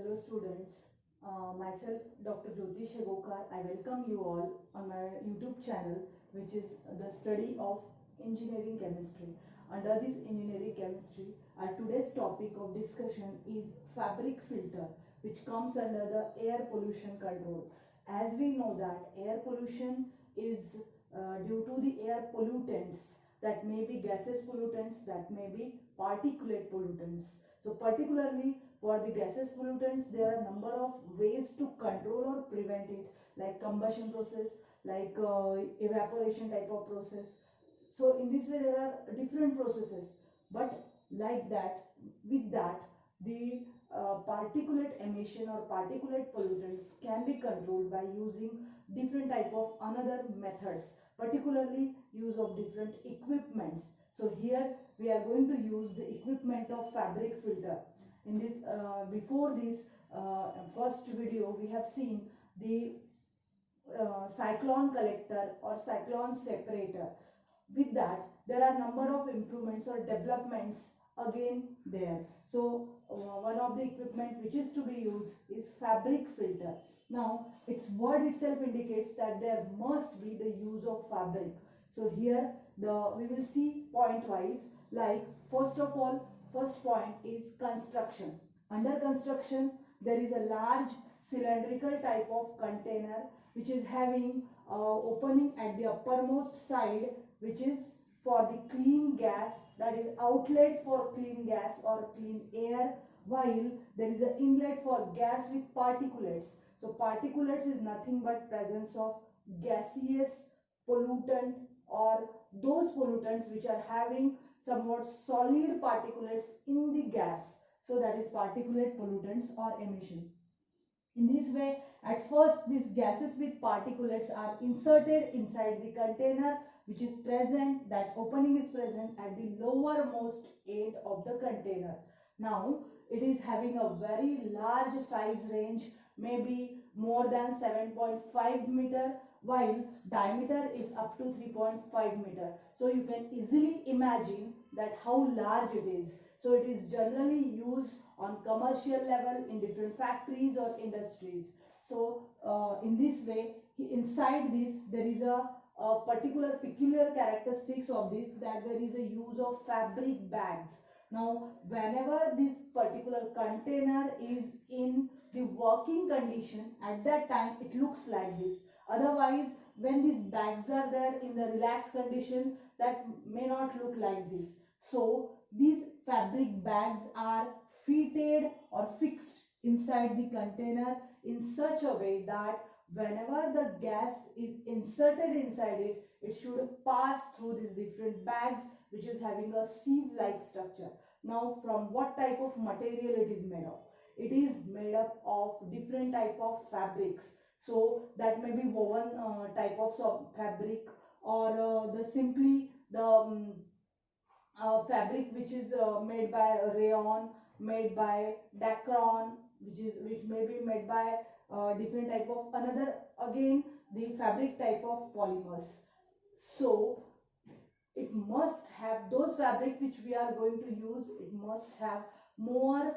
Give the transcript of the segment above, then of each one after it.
Hello students, myself Dr. Jyoti Shegokar. I welcome you all on my YouTube channel, which is the study of engineering chemistry. Under this engineering chemistry, our today's topic of discussion is fabric filter, which comes under the air pollution control. As we know that air pollution is due to the air pollutants, that may be gaseous pollutants, that may be particulate pollutants. So particularly for the gaseous pollutants, there are a number of ways to control or prevent it, like combustion process, like evaporation type of process. So in this way there are different processes, but like that, with that, the particulate emission or particulate pollutants can be controlled by using different type of another methods, particularly use of different equipments. So here we are going to use the equipment of fabric filter. In this before this first video, we have seen the cyclone collector or cyclone separator. With that, there are number of improvements or developments again there. So one of the equipment which is to be used is fabric filter. Now its word itself indicates that there must be the use of fabric. So here we will see point wise, like first of all, first point is construction. Under construction, there is a large cylindrical type of container which is having opening at the uppermost side, which is for the clean gas, that is outlet for clean gas or clean air, while there is an inlet for gas with particulates. So particulates is nothing but presence of gaseous pollutant or those pollutants which are having somewhat solid particulates in the gas. So that is particulate pollutants or emission. In this way, at first these gases with particulates are inserted inside the container which is present, that opening is present at the lowermost end of the container. Now it is having a very large size range, maybe more than 7.5 meter, while diameter is up to 3.5 meter. So you can easily imagine that how large it is. So it is generally used on commercial level in different factories or industries. So in this way, inside this there is a particular peculiar characteristics of this, that there is a use of fabric bags. Now whenever this particular container is in the working condition, at that time it looks like this. Otherwise, when these bags are there in the relaxed condition, that may not look like this. So these fabric bags are fitted or fixed inside the container in such a way that whenever the gas is inserted inside it, it should pass through these different bags which is having a sieve-like structure. Now from what type of material it is made of? It is made up of different type of fabrics. So that may be woven types of fabric, or the simply the fabric which is made by rayon, made by dacron, which may be made by different type of another, again the fabric type of polymers. So it must have those fabric which we are going to use, it must have more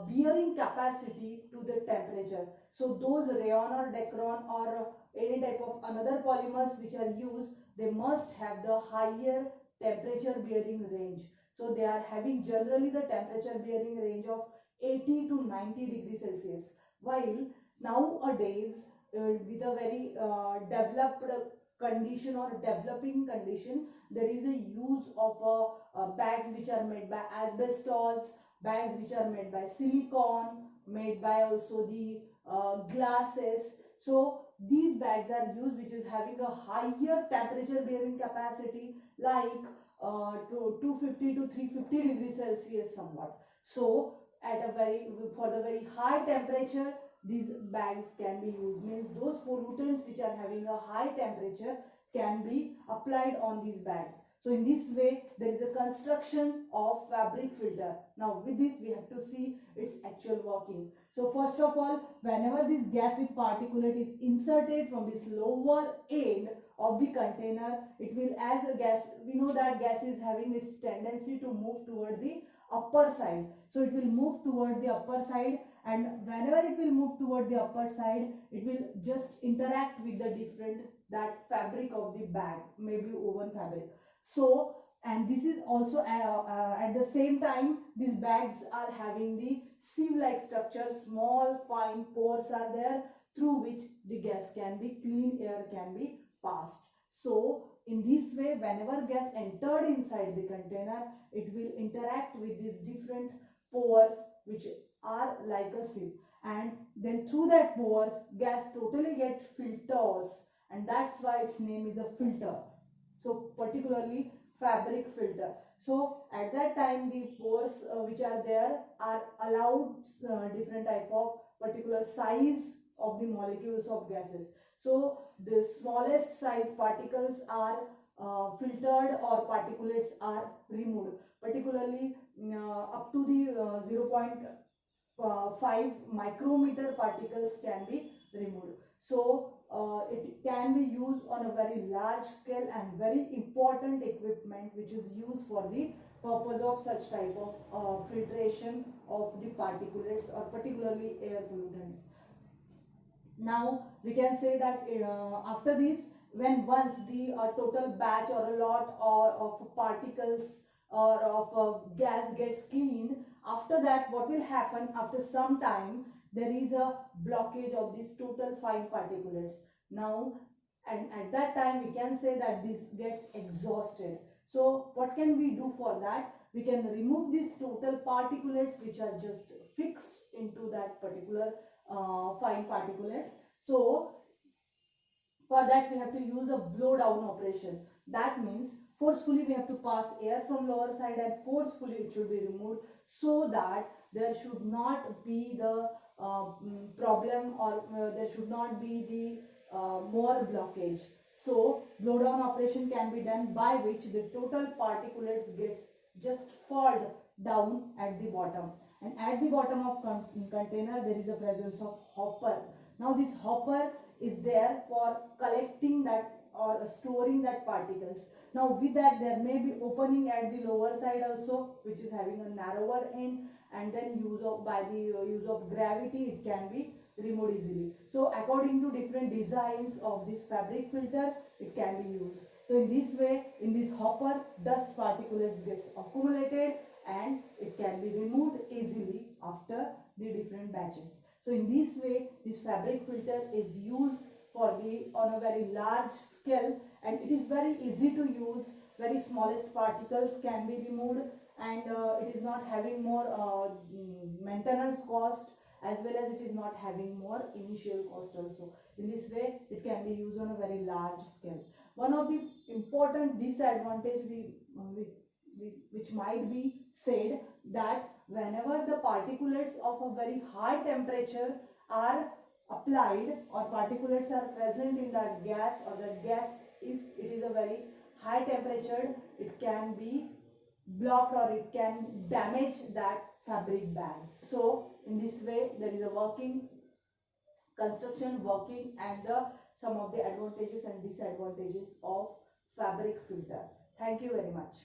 bearing capacity to the temperature. So those rayon or dacron or any type of another polymers which are used, they must have the higher temperature bearing range. So they are having generally the temperature bearing range of 80 to 90 degrees Celsius, while nowadays with a very developed condition or developing condition, there is a use of bags which are made by asbestos, bags which are made by silicone, made by also the glasses. So these bags are used which is having a higher temperature bearing capacity, like to 250 to 350 degrees Celsius somewhat. So at a for the very high temperature, these bags can be used, means those pollutants which are having a high temperature can be applied on these bags. So in this way, there is a construction of fabric filter. Now with this, we have to see its actual working. So first of all, whenever this gas with particulate is inserted from this lower end of the container, it will, as a gas, we know that gas is having its tendency to move toward the upper side. So it will move toward the upper side, and whenever it will move toward the upper side, it will just interact with the different that fabric of the bag, maybe woven fabric. So, and this is also at the same time, these bags are having the sieve like structure, small fine pores are there through which the gas can be, clean air can be passed. So in this way, whenever gas entered inside the container, it will interact with these different pores which are like a sieve, and then through that pores gas totally gets filters, and that's why its name is a filter. So particularly fabric filter. So at that time the pores which are there are allowed different type of particular size of the molecules of gases. So the smallest size particles are filtered or particulates are removed, particularly up to the 0.5 micrometer particles can be removed. So it can be used on a very large scale and very important equipment which is used for the purpose of such type of filtration of the particulates or particularly air pollutants. Now we can say that after this, when once the total batch or a lot of particles or of gas gets cleaned, after that what will happen, after some time there is a blockage of these total fine particulates. Now, and at that time we can say that this gets exhausted. So what can we do for that? We can remove these total particulates which are just fixed into that particular fine particulates. So for that we have to use a blow down operation. That means forcefully we have to pass air from lower side and forcefully it should be removed, so that there should not be the problem, or there should not be the more blockage. So blow down operation can be done by which the total particulates gets just fall down at the bottom, and at the bottom of container there is a presence of hopper. Now this hopper is there for collecting that or storing that particles. Now with that there may be opening at the lower side also, which is having a narrower end, and then by the use of gravity it can be removed easily. So according to different designs of this fabric filter, it can be used. So in this way, in this hopper, dust particulates gets accumulated and it can be removed easily after the different batches. So in this way, this fabric filter is used for the on a very large scale, and it is very easy to use. Very smallest particles can be removed, and it is not having more maintenance cost, as well as it is not having more initial cost also. In this way, it can be used on a very large scale. One of the important disadvantage which might be said, that whenever the particulates of a very high temperature are applied or particulates are present in that gas, or that gas, if it is a very high temperature, it can be blocked or it can damage that fabric bags. So in this way there is a working construction working and some of the advantages and disadvantages of fabric filter. Thank you very much.